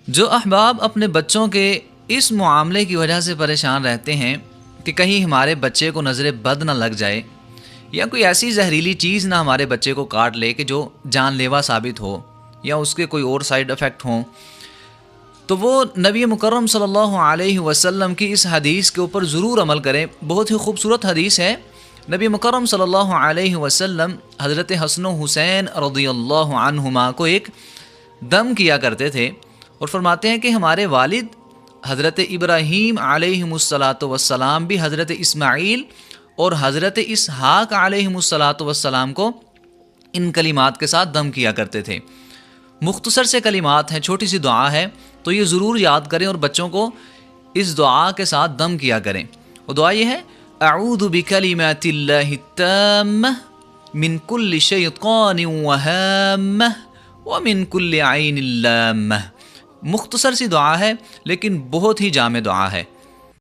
جو احباب اپنے بچوں کے اس معاملے کی وجہ سے پریشان رہتے ہیں کہ کہیں ہمارے بچے کو نظر بد نہ لگ جائے یا کوئی ایسی زہریلی چیز نہ ہمارے بچے کو کاٹ لے کہ جو جان لیوا ثابت ہو یا اس کے کوئی اور سائیڈ افیکٹ ہوں، تو وہ نبی مکرم صلی اللہ علیہ وسلم کی اس حدیث کے اوپر ضرور عمل کریں۔ بہت ہی خوبصورت حدیث ہے۔ نبی مکرم صلی اللہ علیہ وسلم حضرت حسن و حسین رضی اللہ عنہما کو ایک دم کیا کرتے تھے، اور فرماتے ہیں کہ ہمارے والد حضرت ابراہیم علیہ السلام بھی حضرت اسماعیل اور حضرت اسحاق علیہ السلام کو ان کلمات کے ساتھ دم کیا کرتے تھے۔ مختصر سے کلمات ہیں، چھوٹی سی دعا ہے، تو یہ ضرور یاد کریں اور بچوں کو اس دعا کے ساتھ دم کیا کریں۔ اور دعا یہ ہے: اعوذ بکلمات اللہ التامہ من کل شیطان وہامہ ومن کل عین لامہ۔ مختصر سی دعا ہے لیکن بہت ہی جامع دعا ہے۔